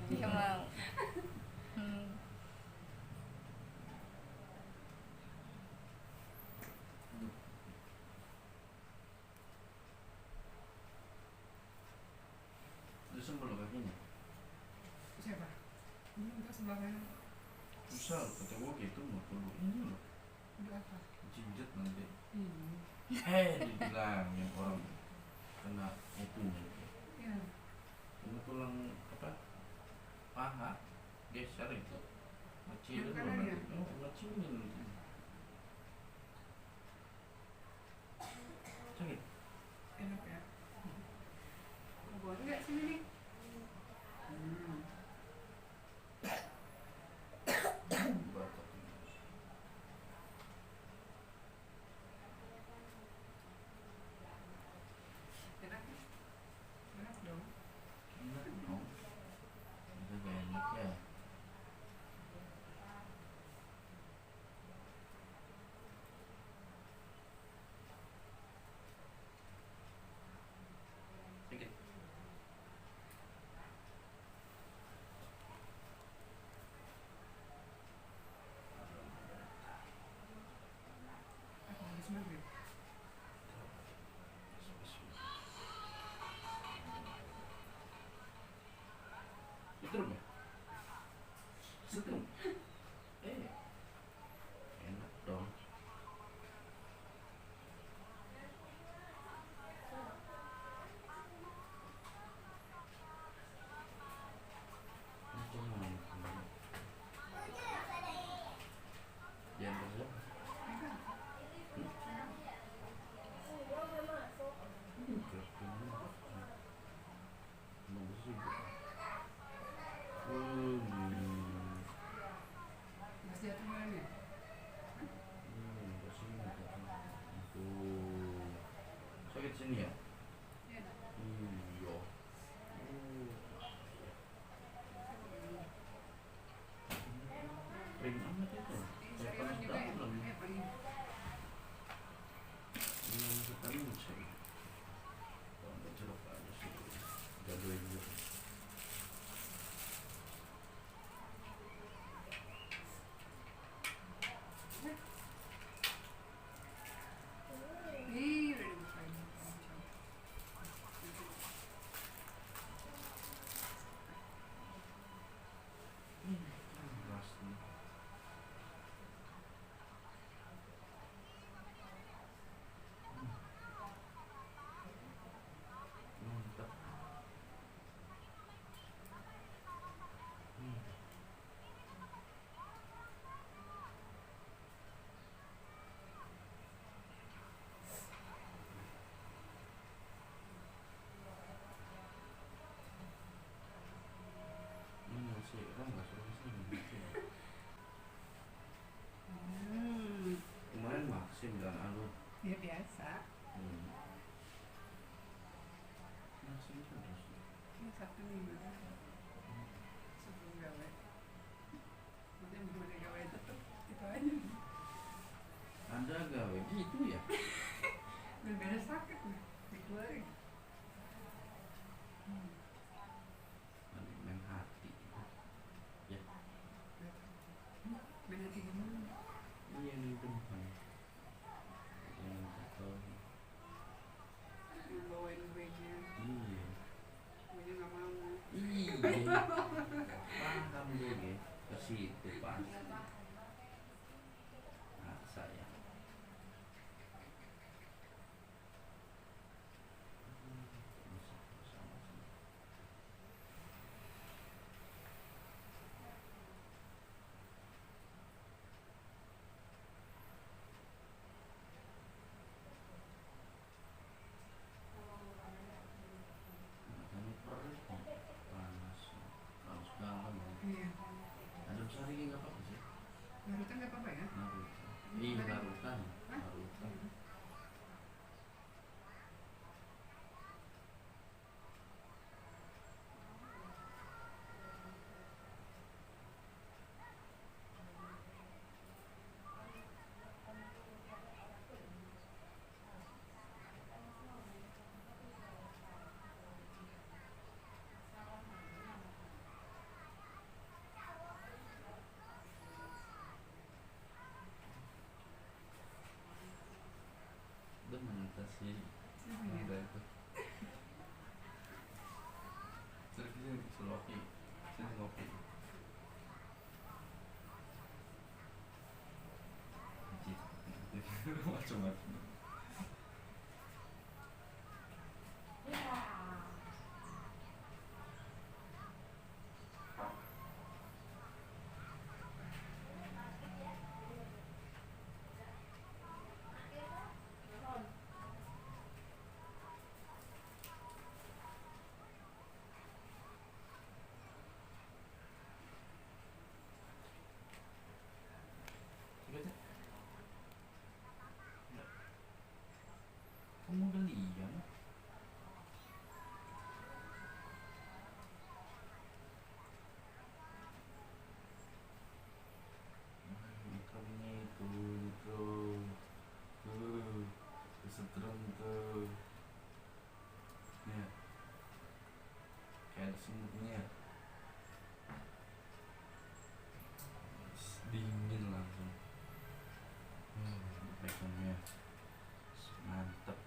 Iya mau. Hmm. Itu sembel kakinya. Siapa? Ini untuk sebelah kanan. Susah kata gue gitu mau perlu ini loh. Udah apa? Jinjet nanti. Ini. Dibilang yang orang kena itunya itu. Ya. Ini tulang apa? Paha geser itu. Ngecilin Yang loh kanan nanti. ya? Oh, ngecilin nanti. Sakit. Enak ya. Buat enggak sini nih? Batak. Enak. Enak dong. Enak dong. Itu gak enak ya. Sakit. Apa habis maghrib? Setrum ya? Setrum. Enak dong. Macam mana? Jangan terus. Mas jatuh mana nih? Sakit sini ya? Enak. Iya. Kering amat itu. Kayak Sariwan panas juga ya? dalam. Paling. Ini sekali saya. Kalau nggak jeruk aja sih. Gadoin gitu. Ih, udah dibukain. Pasti. Mantap. Masih orang nggak suruh sini. Kemarin Maxim dan Anu. Ya biasa. Maxim terus. Ini Sabtu Minggu kan. Sebelum gawe. Nanti belum ada gawe tetep itu aja. Ada gawe gitu ya? Berbeda sakit nih. Dikeluarin. Nanti main hati. Ya. Beda tiga minggu. Iya nih depan. Yang satu. Yang bawain kuenya. Iya. Kuenya nggak mau. Iya. Paham gue ya. Ke situ pasti. Nah, saya. Sama-sama. Makanya perih nih. Panas. Panas banget. Iya. Adem sehari nggak apa-apa sih. sih Sini ada ya. itu terus sini seloki sini ngopi macam-macam. Kamu gelian ikannya itu tuh kesetrum tuh ya kayak ada semutnya dingin langsung baconnya mantep.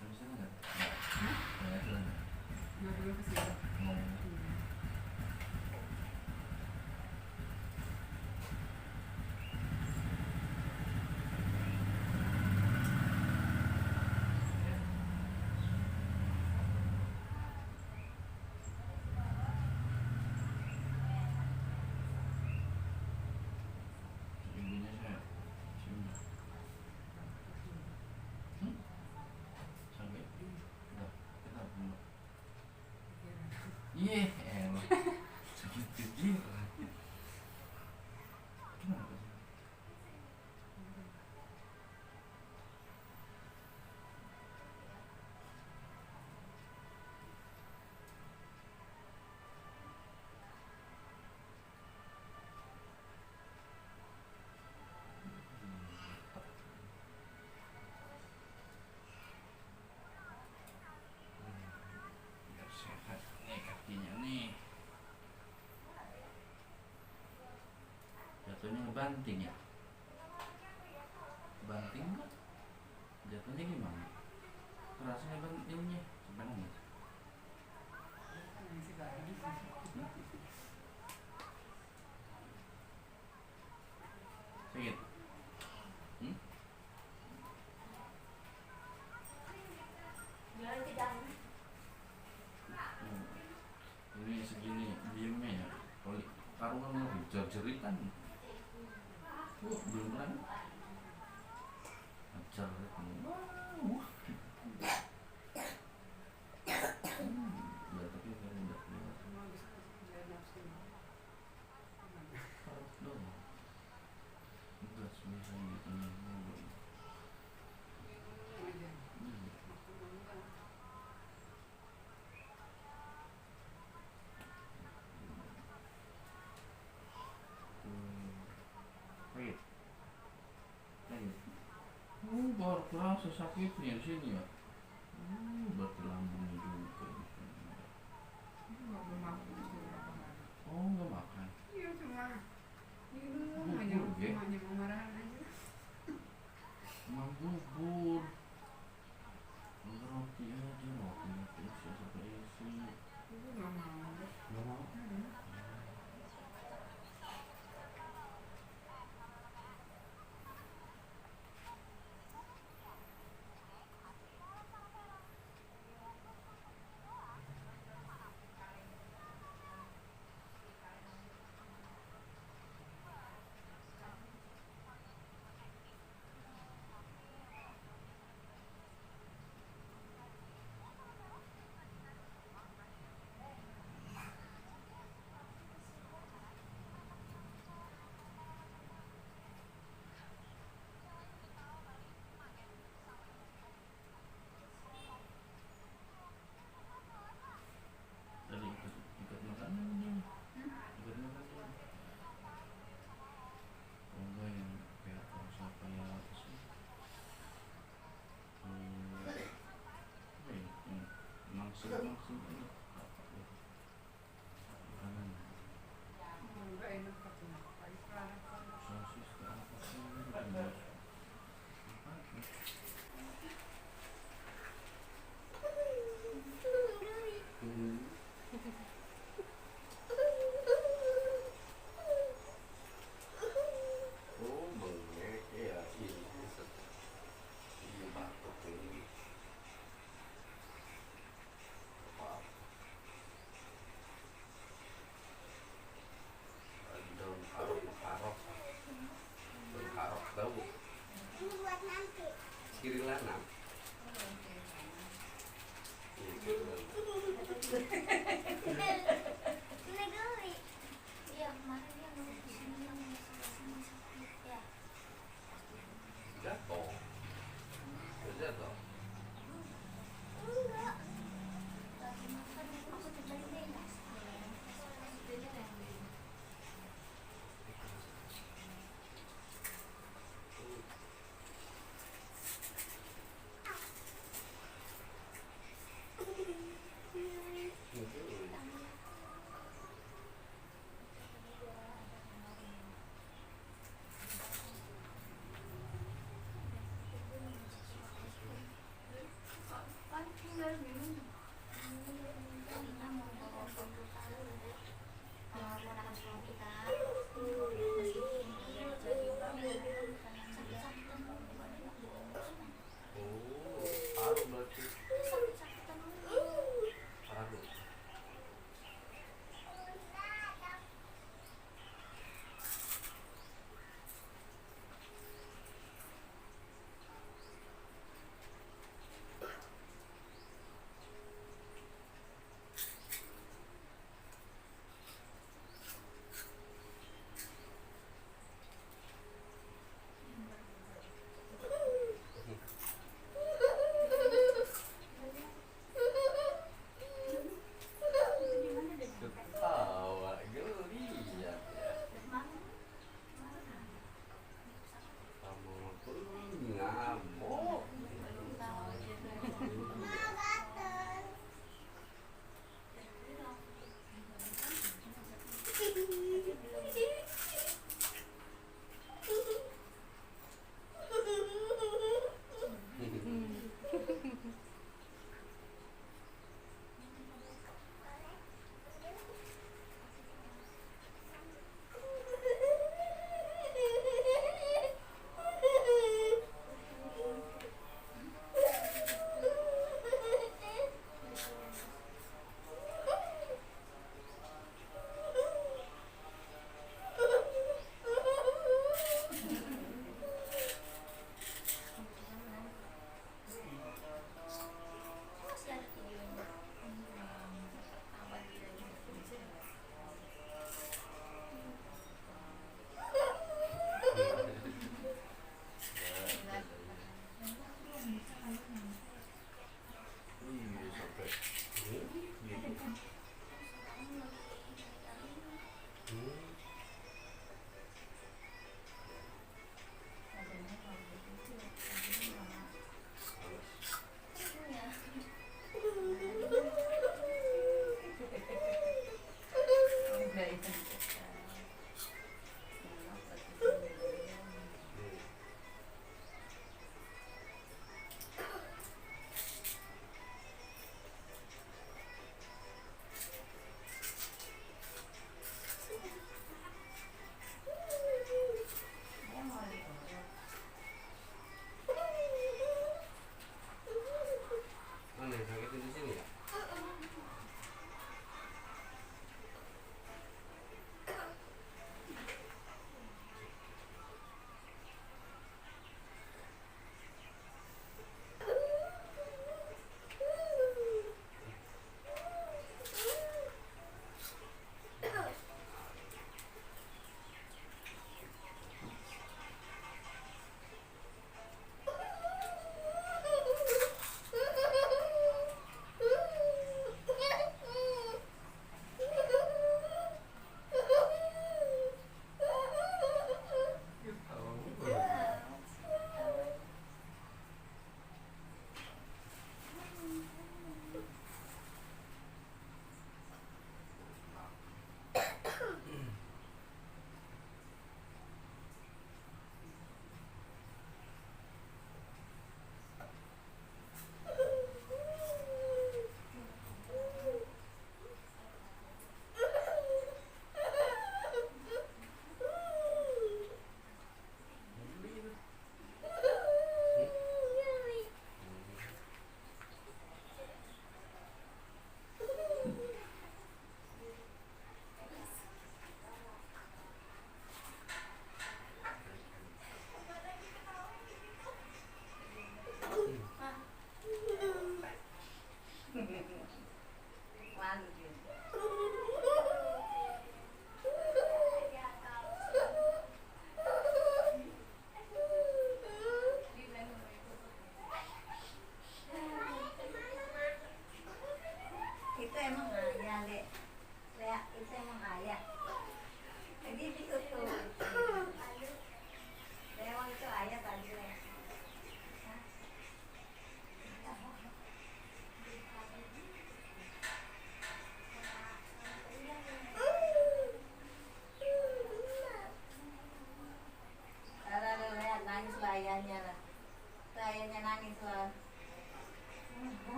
Habis itu nggak? Nggak ada lah. Nggak perlu ke situ. Ibunya saya cium. Sampai udah kita belum. Iya, elah. Sakit gigi. Kenapa sih? Biar sehat nih kakinya nih. Jatuhnya ngebanting ya? Banting nggak? Jatuhnya gimana? Rasanya bantingnya sebenarnya. Masih lagi. Sakit? Ini segini diemnya ya. Kalau karungan mau jeritan. Belum kan? Ajar wow. Ya tapi kalau udah keluar Semua bisa biar nafsu. harus dong. Enggak sebisa gitu nih. Aja. Aku mau kan. Sakit. Sakit. Baru kerasa sakitnya di sini ya. Berarti lambungnya juga di sini. Nggak mau makan itu berapa hari. Oh, nggak makan. Iya cuma minum Bubur, aja, ya? cuma mau marahan aja. Cuma bubur. Roti aja, roti isi sampai isi. Aku nggak mau. Nggak mau.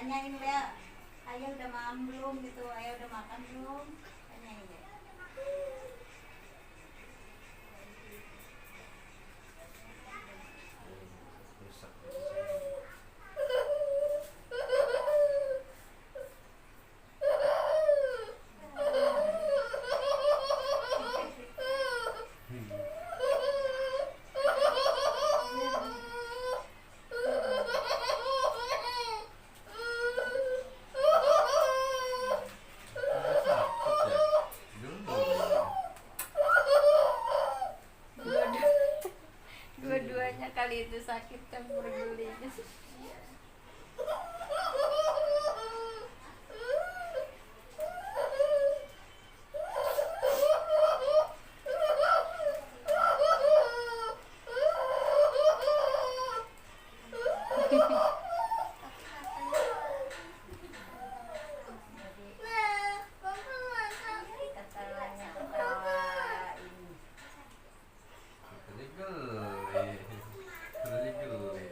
tanyain Lea, ayah udah makan belum gitu, ayah udah makan belum, tanyain deh. Rusak. Sakit ya? Dulu. Dua-duanya kali itu sakit kan bergulingnya. Katanya ketawain. Katanya geli. Katanya geli.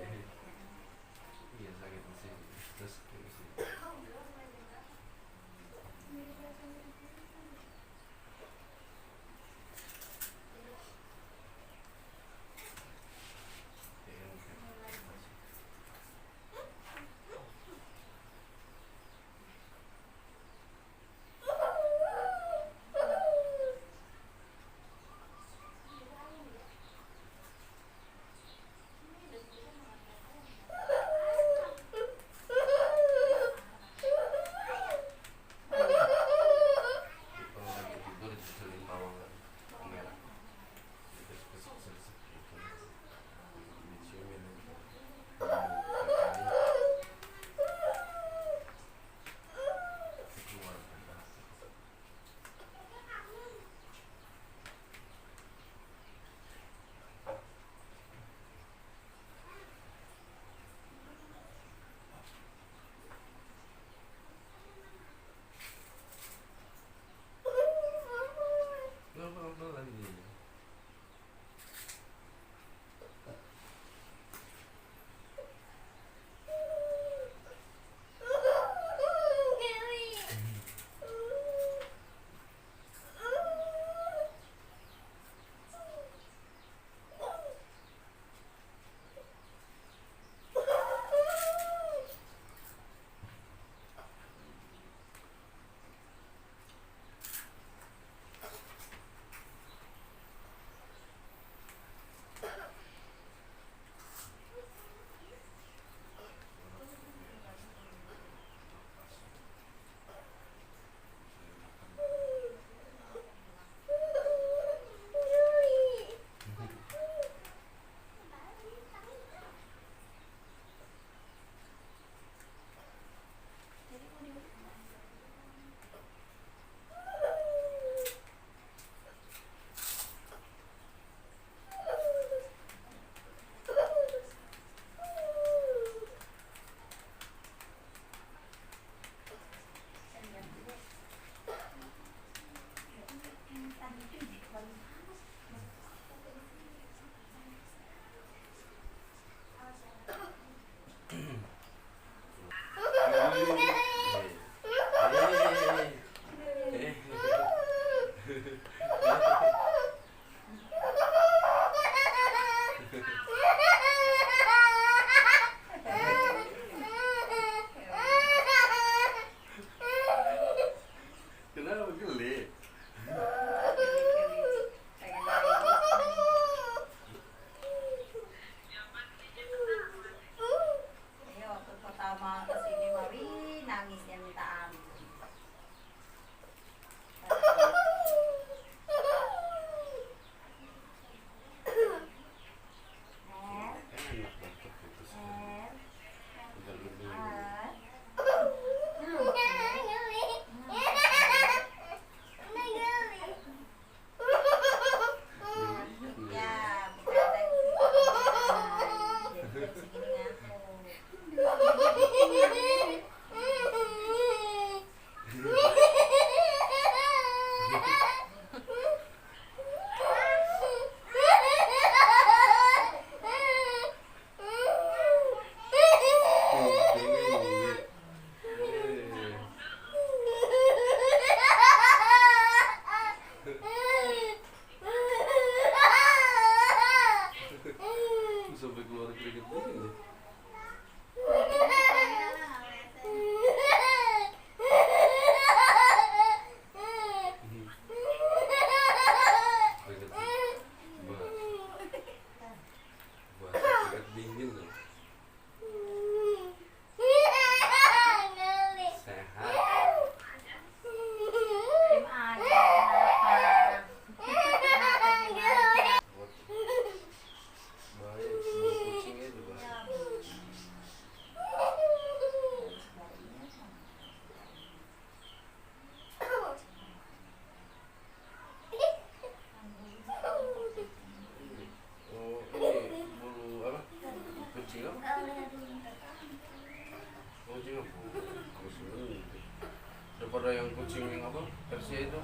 Daripada yang kucing yang apa? Persia itu.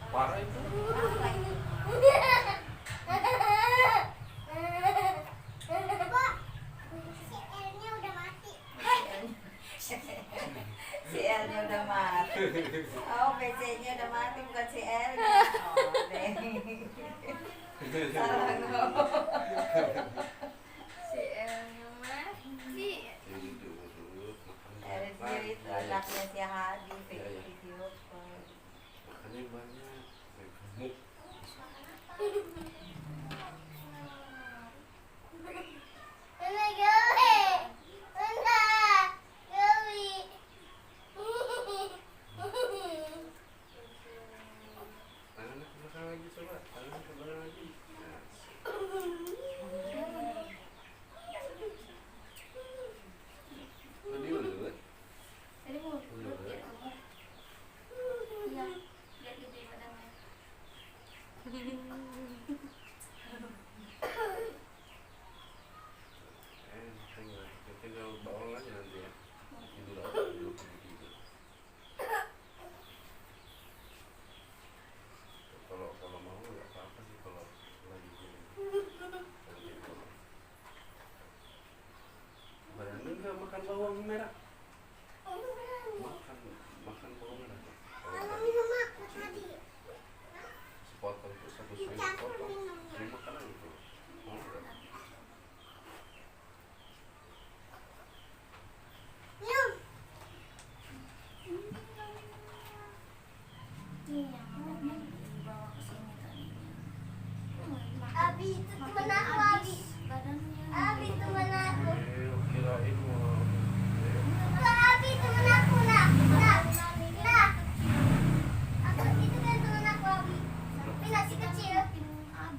Parah itu. Apa itu? Si L-nya udah mati. Oh, PC-nya udah mati, bukan si L-nya. Oh, deh. Salah ngomong. Si Elnya mati. L-nya itu anaknya si Hadi, video call. Makanya banyak. Gemuk. Tangan ke belakang lagi coba. Tangan ke belakang lagi. Nah. Tadi ulut. Tadi mau peluk ya Allah. Iya, biar gede badannya. Tinggal bawang aja nanti ya. Tidur aja dulu tidur. Kalau mau nggak apa-apa sih kalau lagi gini. Badan enggak makan bawang merah. Makan bawang merah. Sepotong tuh satu suyu potong. Ini makanan itu. Mau nggak? Iya, dibawa ke sini tadinya. Abi itu temen aku, Abi. Badannya. Abi temen aku. Kirain mau. Bukan Abi temen aku, nak. Nak. Nak. Aku itu kan temen aku, Abi. Tapi masih kecil.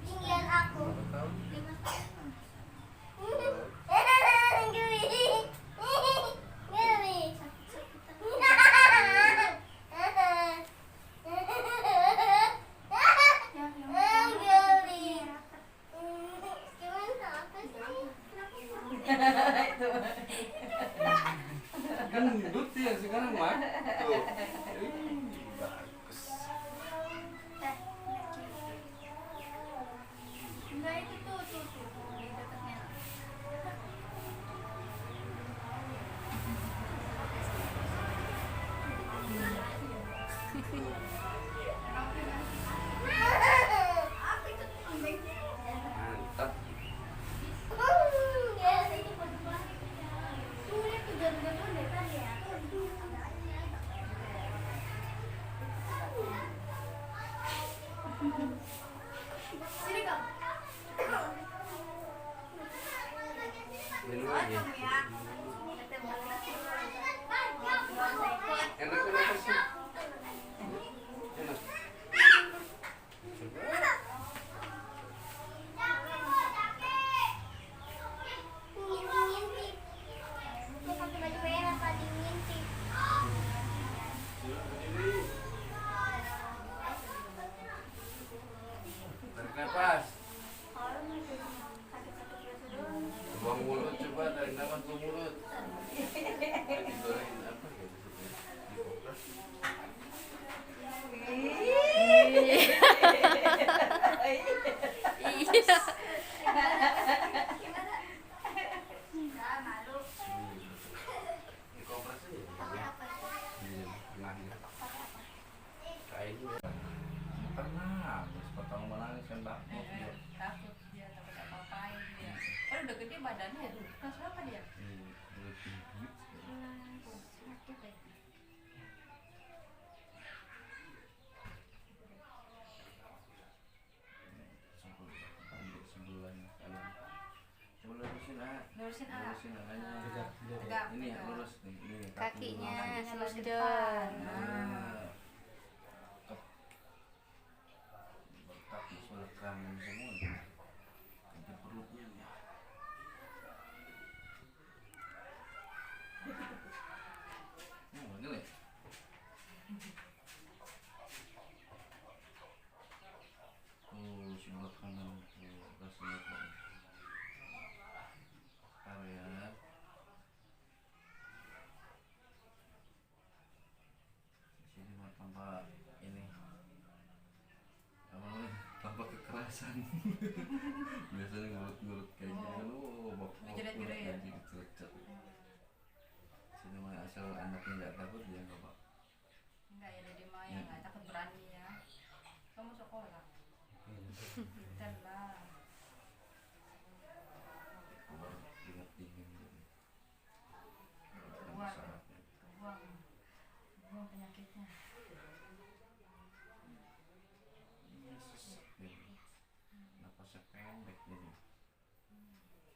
Tinggian aku. Berapa tahun? 5 tahun. Geli. Geli. Geli. Gimana apa sih? Gendut ya sekarang mah. Tuh. Bagus. Enggak itu tuh di dekatnya. Mantap. Sini kamu. Minum lagi. Enak kenapa sih? Enak. Coba. Tarik nafas. Buang mulut coba, tarik nafas buang mulut. Digorengin apa ya disebutnya? Dikopras. Iya. Dikopras aja. Iya, tengahnya. Kainnya. Pernah, habis potong menangis kan takut dia. Takut dia, takut apa-apain dia. Oh, udah gede badannya ya? Kelas berapa dia? Udah tinggi. Sebelahnya kanan. Coba lurusin ah. Lurusin A. Lurusin aja. Tegak. Ini ya lurus nih. Ini Kakinya Kakinya lurus lurus dong. depan. Nah. Up. Kaki sebelah kanan semua. Sampai perutnya. Oh, ini. Oh, sebelah kanan tuh rasanya kan. Area kepanasan. Biasanya ngurut-ngurut kayak gini kan, Ngejerit-jerit. lagi dicocok. Sini mah asal anaknya nggak takut dia nggak apa. Enggak ya Dede mah yang nggak takut berani ya. Kamu sekolah. Pintar lah. Keluar keringat dingin gitu. Keluar. Syaratnya. Buang penyakitnya. Sesak gitu. Napasnya pendek jadi.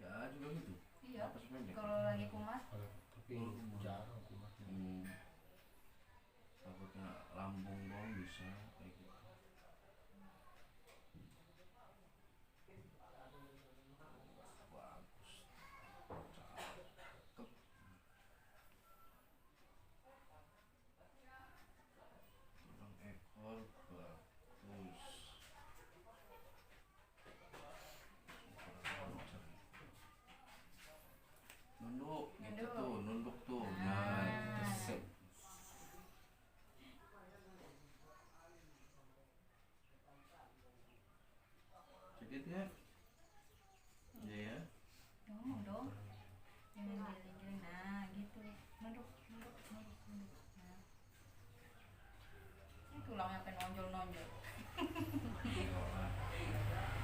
Ya juga gitu. Iya. Napas pendek. Kalau lagi kumat, Tapi jarang kumat. Takutnya lambung doang bisa kayak gitu. Bagus. Cakep. Tulang ekor bagus. Nunduk gitu Nunduk. tuh, nunduk tuh. Nah. Nah, sip. Sakit ya? Iya ya. ngomong dong. Jangan giling-giling. Nah, gitu. Nunduk. Nah. Ini tulangnya apa nonjol-nonjol.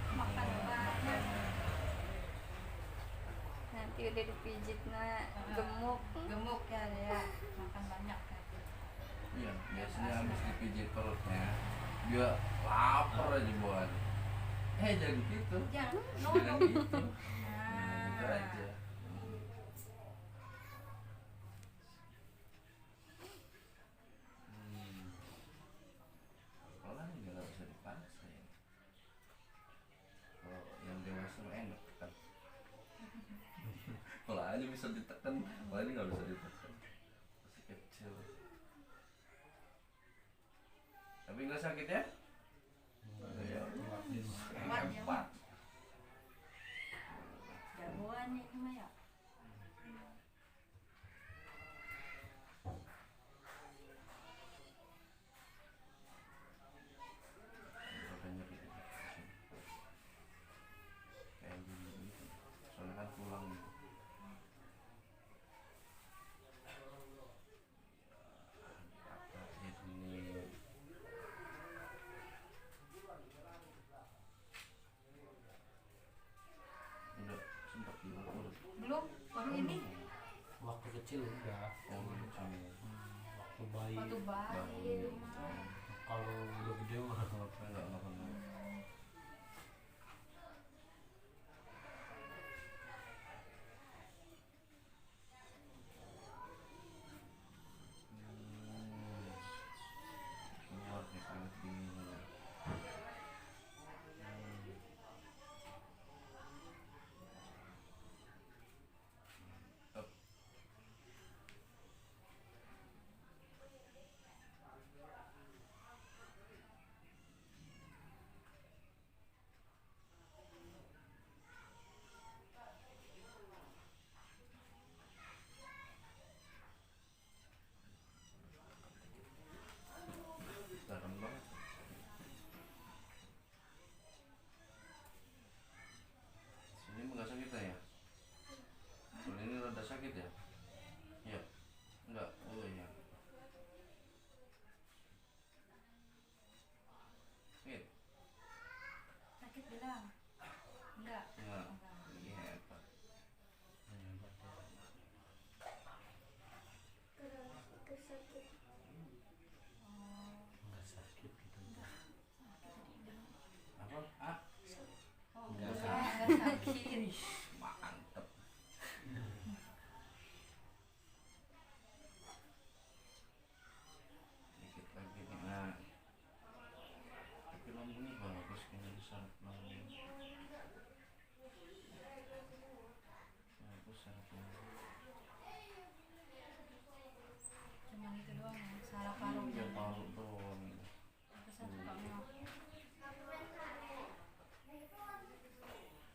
Makan banyak. Nanti udah dipijit nak gemuk. Gemuk ya dia. Makan banyak ya. Iya, biasanya habis dipijit perutnya dia lapar aja buat. Jangan gitu. Jangan Jangan nunduk. gitu. Nah, gitu aja. Sekolah juga nggak bisa dipaksa ya. Kalau yang dewasa mah enak kan. Kalau aja bisa ditekan, kalau ini nggak bisa ditekan. Masih kecil. Tapi nggak sakit ya? Ya, Kuat ya. hebat. Jagoan ini mah ya. Udah nyeri di sini. Kayak gini gitu. Soalnya kan tulang gitu. Ini udah sempat diurut. Belum, baru ini. Waktu kecil udah. Oh, lucu. Waktu bayi. Waktu bayi itu mah. Kalau udah gede mah Enggak pernah. Keluar nih keringet dinginnya. Up. Dalam banget. Sini enggak sakit ya? Kalau ini rada sakit ya? Iya. Enggak. Oh iya. Sakit? Sakit bilang. Enggak. Enggak. Iya hebat. Kesakit. nggak sakit gitu. Apa? Ah? Oh, Enggak enggak sakit. Mantep. Dikit lagi nih. Nah. Tapi lambungnya bagus kayaknya disarap lambungnya. Bagus sarapnya. Cuman itu doang ya. Salah paruhnya. Iya, paru doang. Pesan suka mau.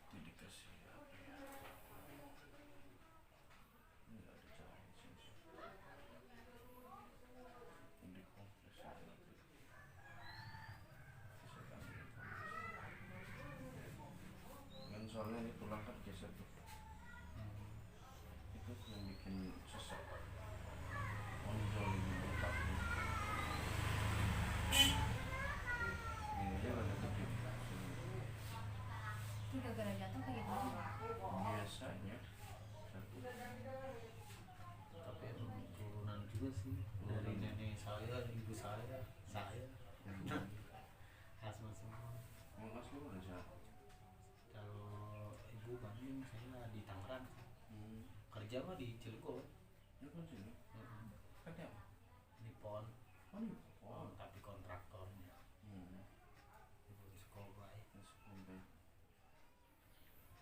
Itu dikasih apa ya? di Tangerang. Hmm. Kerja mah di Cilegon. Itu kan sini. Kerja apa? Nippon. Oh, nih. Oh, tapi kontraktornya di Sukabumi. Sampai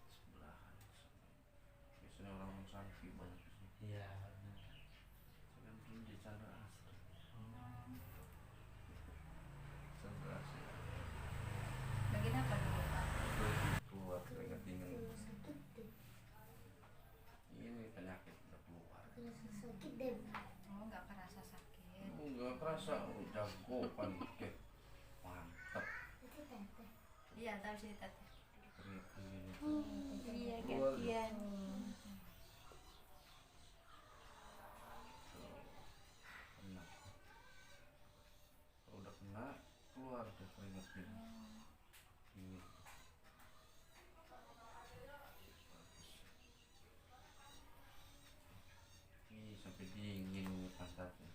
sebelahan. Biasanya orang Sanfi banyak sih. Iya, benar. Saya kan dulu di Chandra Asri. Chandra Asri. Bagian apa dulu Pak? Keluar keringat dingin. Ini penyakit udah keluar. Sakit deh. Oh nggak kerasa sakit. Enggak kerasa, jago panik. Mantap. Itu tete. Iya tahu sih tete. Keringat dingin. Iya Keluar. gantian. Kena. Kalau udah kena, keluar tuh keringat dingin. Dingin. Ih, sampai dingin pantatnya.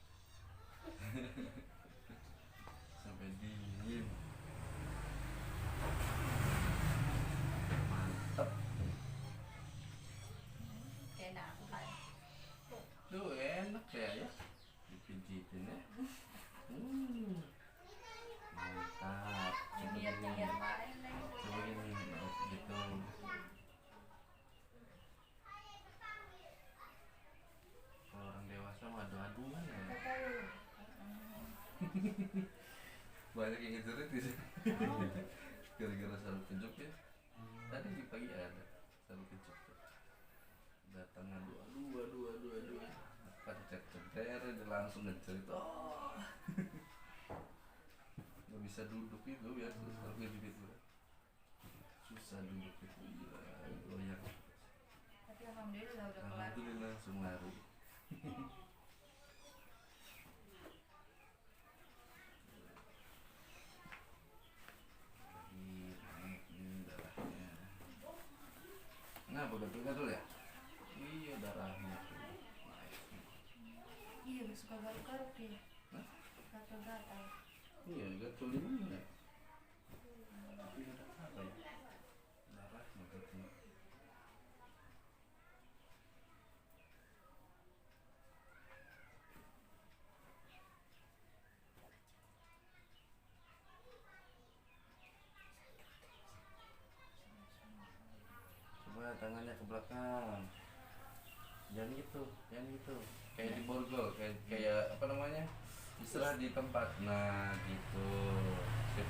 Sampai dingin. Mantap. Enak kan. Tuh enak ya, dipijitin ya. Mantap. Nyengir main lagi. Coba gini, gitu. Kalau orang dewasa mah adu-aduan ya. Banyak yang ngejerit di sini. Gara-gara sarung kejuk ya. Tadi di pagi ada sarung kejuk. Datang adu. Pencet-center dia langsung ngejerit. Oh. Nggak bisa duduk itu biar terus sarung kejuk itu. Susah duduk itu gila. Goyang. Tapi alhamdulillah udah kelar. Alhamdulillah langsung lari. Darahnya. Nah, betul ya? Iya darahnya tuh naik. Iya suka garuk-garuk dia. Hah? Gatal-gatal. Iya, gatul di mana ya? Tapi ada apa ya? Darahnya katanya. Coba tangannya ke belakang. Jangan gitu. Kayak di borgol, kayak apa namanya? Istirahat di tempat. Nah, gitu. Sip.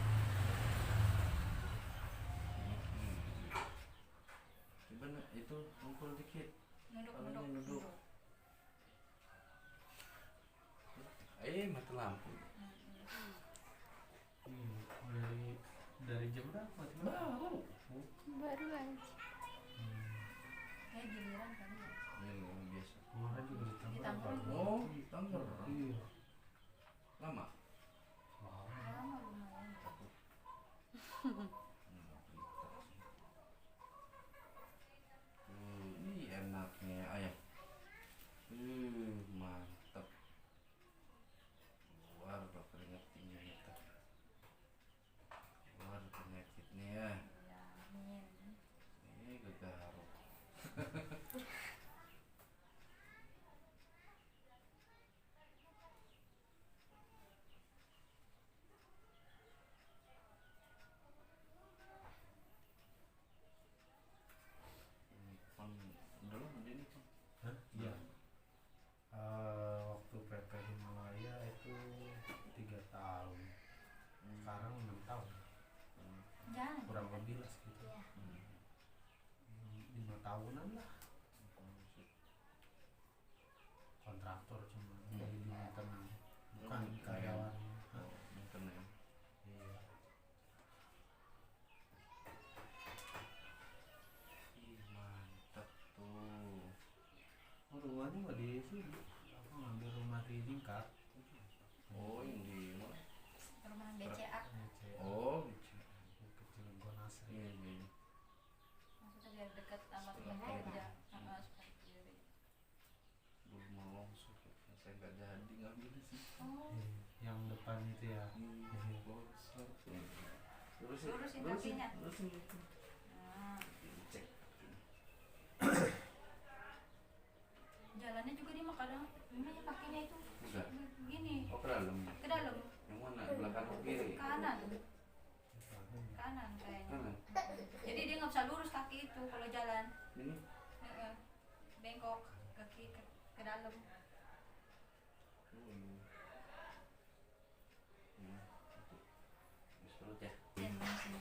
Coba itu ngumpul dikit. Tangannya Nunduk. nunduk. Mati lampu. Dari jam berapa? Baru. Baru aja. Kayak giliran kali ya. Ini biasa. Kemarin juga di Di Tangerang. Tangerang. Oh, di Tangerang. Iya. Lama. Wow. Lama lumayan. Ini enaknya ayam. Mantap. Keluar tuh keringat dingin itu. Keluar penyakitnya ya. Ya, amin. Ini gegaruk. Ini kan udah lama dia nih kan. Hah? Iya. Waktu PP Himalaya itu 3 tahun. Sekarang 6 tahun. Jangan. Kurang lebih lah segitu. 5 tahunan lah. Kontraktor cuma jadi di maintenance. Bukan karyawan. Hah? Mungkin ya. Iya. Ih, mantap tuh. Oh, rumahnya nggak di sini. Aku ngambil rumah di tingkat. Oh, yang di mana? Rumah BCA. Oh, Kecil Bonasa. iya. Maksudnya biar dekat sama Setelah tempat COVID. kerja. Sama seperti diri. Dulu mau longsor, saya nggak jadi ngambil di sini. Oh, Yang depan itu ya. Longsor. Lurusin kakinya. Lurusin itu. nah. Cek. jalannya juga dia mah kadang ini kakinya itu Enggak. begini Oh, ke dalam. ke dalam Yang mana? Belakang atau kiri? kanan kayaknya. Kanan. Jadi dia nggak bisa lurus kaki itu kalau jalan. Ini. Heeh. Bengkok kaki ke dalam. Hmm. Bis perut ya. Lemesin.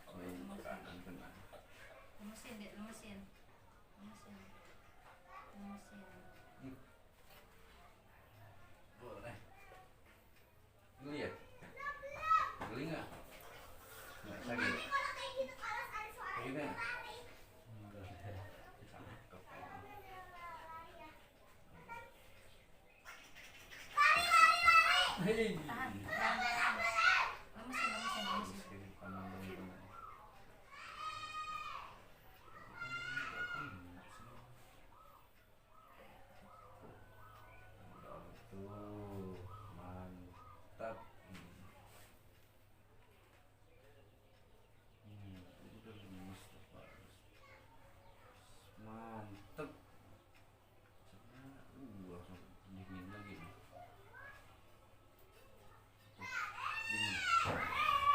Oh, ini kanan benar. Lemesin deh, lemesin. Boleh. Geli ya? Geli nggak? Nggak sakit? Kalau kayak gitu kalau ada suara Sakit nggak? Enggak. Hei. Tahan. Lemesin. Kiri kanan dan benar. Tuh, mantap. Udah lemes tuh, bagus. Mantap. Langsung dingin lagi nih. Tuh, dingin.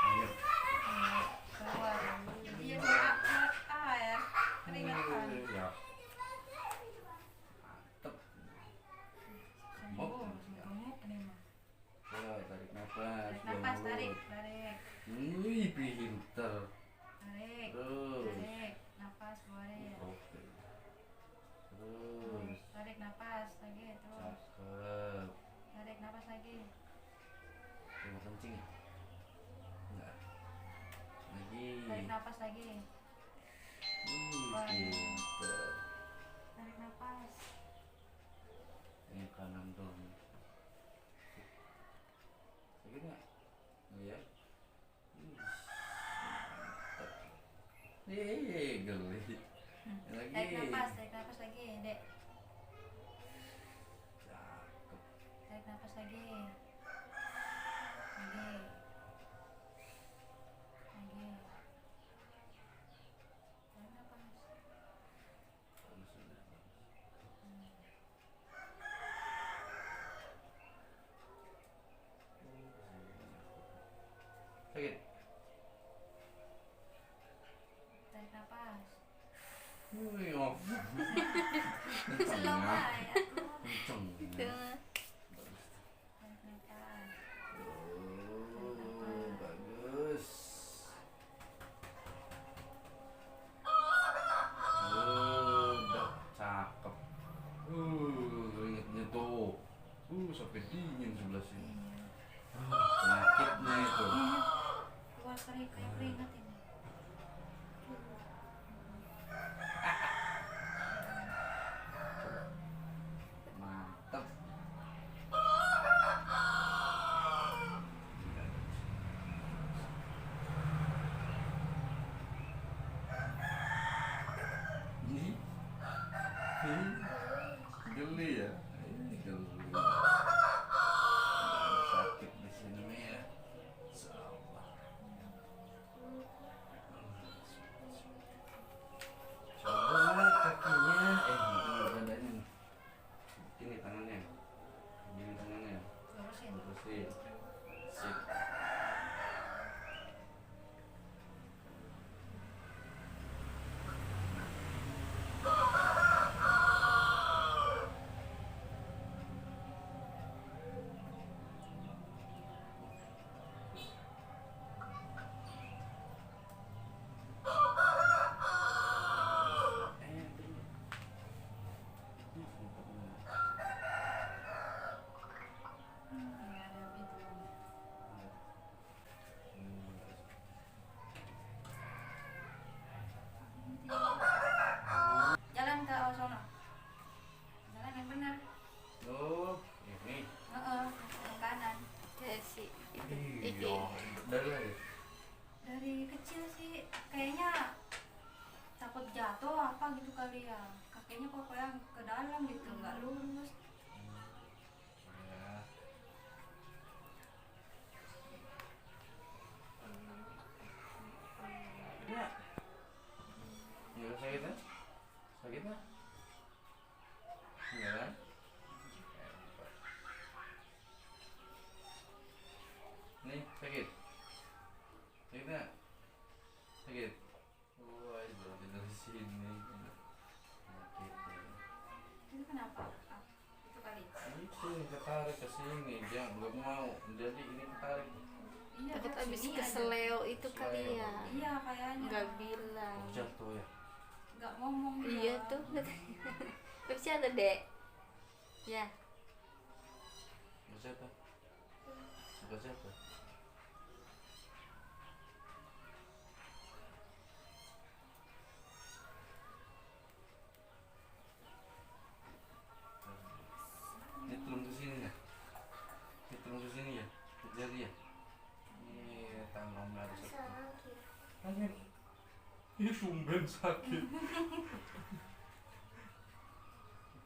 Ayo. Keluar. Dia keluar air. Keringatan. Ya. Mantap. Sembuh. Gemuk nih mah. Coba tarik nafas. Tarik nafas, buang tarik. mulut. Wih, pinter. Tarik. Terus. Tarik. Nafas keluarin. Oke. Terus. Tarik nafas lagi terus. Cakep. Tarik nafas lagi. Mau kencing ya? Enggak. Lagi. Tarik nafas lagi. Pinter. Tarik nafas. Yang kanan dong. Sakit nggak? Iya. Mantap. Geli. Lagi. Tarik nafas lagi, Dek. Cakep. Tarik nafas lagi. Tarik nafas. Bagus sudah. Sakit. Tarik nafas. Wih, oh. Slow Kenceng. aja tuh. Kenceng. Bagus. Tarik nafas. Oh, bagus. Udah cakep. Keringetnya tuh. Sampai dingin sebelah sini. Penyakitnya itu. Keluar kayak keringat ini. Mantap. Ini geli ya. Geli. Sakit di sini ya. Salah. Coba kakinya, bukan badannya. Ini tangannya. Ini tangannya. Lurusin. Lurusin. Sip. Nggak ada gitu. Jalan ke sono. Jalan yang benar. Oh, ini. Yang kanan. Iya. Dari lagi. Dari kecil sih kayaknya takut jatuh apa gitu kali ya. Kakinya kok yang ke dalam gitu, nggak lurus. Ya. Ya. Ya sakit ya? Sakit ya? Sakit? Sakit nggak? Sakit? Wah, berarti dari sini. Sakit ya. Itu kenapa? Ah, itu kali. Itu yang ketarik ke sini, dia nggak mau. Jadi ini ketarik. Iya, Takut Kak, abis sini keseleo itu kali Keseleo. ya. Iya, kayaknya. Nggak bilang. Oh, jatuh ya. Nggak ngomong dia. Iya tuh. Terus ada dek. Ya. Nggak jatuh. Nggak jatuh. Nyetrum ke sini ya. Nyetrum ke sini ya. Jadi ya. Iya, tangan harus sakit. Sakit. Ih, tumben sakit.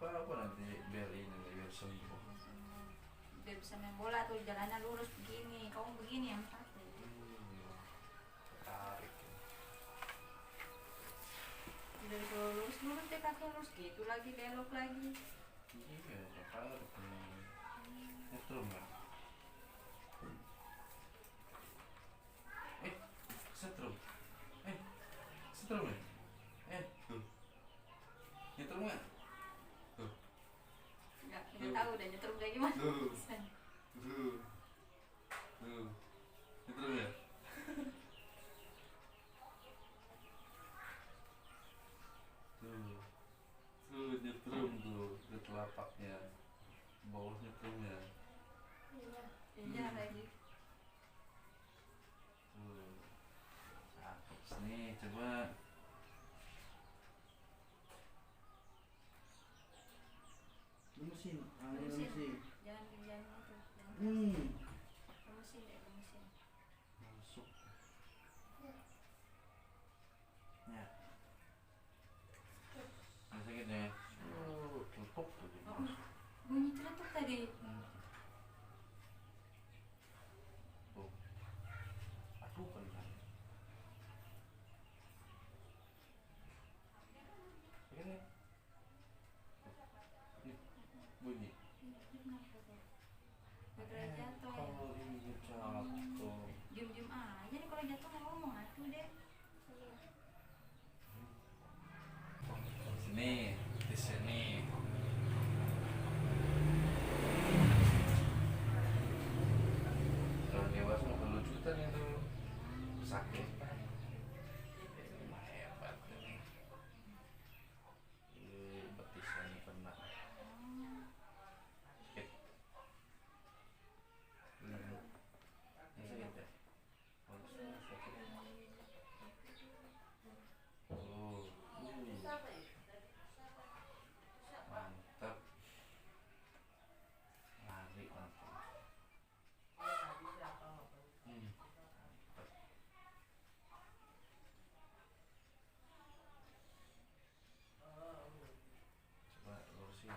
Apa nanti biar ini biar sembuh. Biar bisa main bola tuh, jalannya lurus begini. Kamu begini yang sakit. Iya. Tarik. Udah lurus lurus deh, kaki lurus gitu lagi, belok lagi. Iya, tarik. Nyetrum ya. Setrum. Setrum ya. Tuh. Nyetrum nggak? Tuh. Nggak tahu udah nyetrum kayak gimana. Tuh. Tuh. Tuh. Nyetrum ya. Tuh. Tuh nyetrum tuh ke telapaknya. Bawah nyetrumnya. Iya lagi. Tuh. Cakep sini, coba. Lemesin, Lemesin. Jangan itu, jangan. Lemesin deh, lemesin. Masuk. Ya. Ada sakit ya? Oh, tutup tuh dia. Oh, bunyi celetuk tadi. Tuh. Aduh, kan. Sakit ya? Nih, bunyi. Kenapa tuh? Gara-gara jatuh ya. Kalau ini jatuh. Diem-diem aja nih, kalau jatuh nggak ngomong atuh deh. Sini, di sini. Kalau dewasa mau kelucutan itu sakit. Hebat ini. Betisnya kena. Sakit. Ini sakit ya? Sakit. Oh, mantap. Lari langsung. Coba lurusin.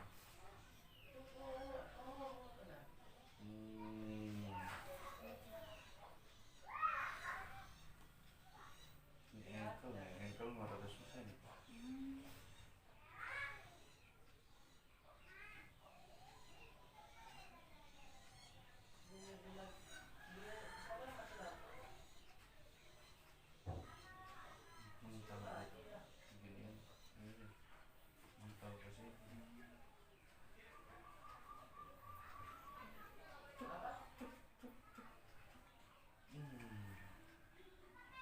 Ini ankle mah rada susah nih. Mental aja. Giniin. Ini. Mental ke sini.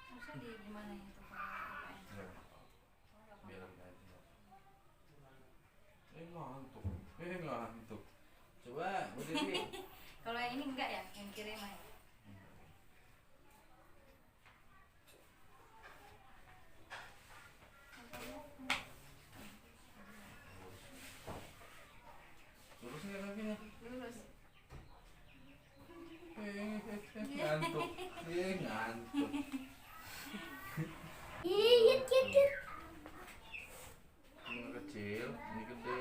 Harusnya di gimana itu kalau Ya, biar aja. Ngantuk. Ngantuk. Coba, berdiri. kalau yang ini enggak ya, yang kiri mah ya? Lurus nggak kakinya? Lurus. Ngantuk. Ngantuk. Iya, gitu. Ini kecil, ini gede.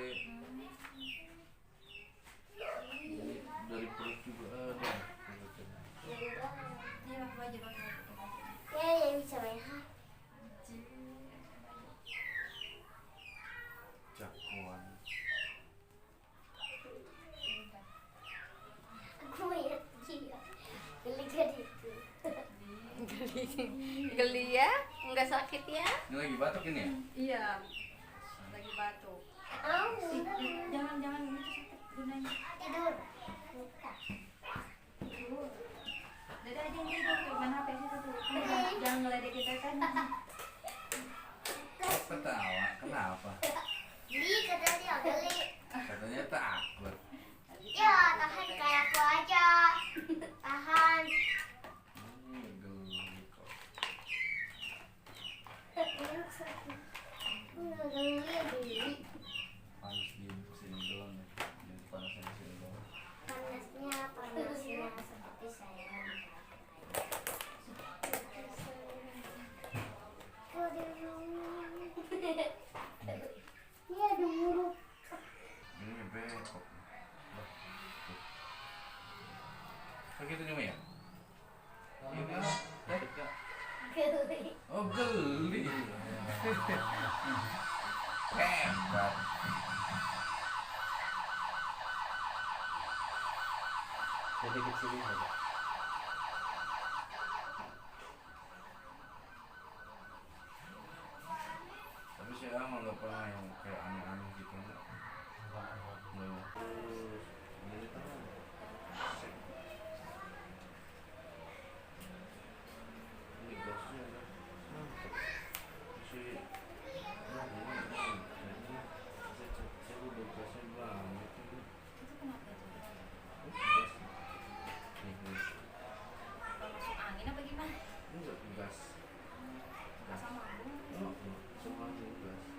Geli ya? Enggak sakit ya? Ini lagi batuk ini ya? Iya, lagi batuk. Jangan itu sakit gunanya. Tidur. Buka. Tidur. Dada aja yang tidur, main HP situ tuh. Jangan ngeledekin Teten. Kok ketawa? Kenapa? Geli kata dia geli. Katanya takut. Ya tahan kayak aku aja. Tahan. Geli kok. Geli. Panas di sini doang ya. Jadi panasnya di sini doang. Panasnya seperti saya. Ini ada buruk. Ini bengkok. Lah, tuh. Kayak gitu cuma ya? Ini Geli. oh geli. Hebat. Jadi kecil aja. Tapi saya emang nggak pernah yang kayak aneh-aneh gitu. Nggak. Ini tangan. Sek. Ini gasnya ada. Mantap. Si saya udah gasnya banget ini. Itu kenapa tuh? Gas. Nih. Kalau masuk angin apa gimana? Enggak gas. Gas sama Oh, semua gas.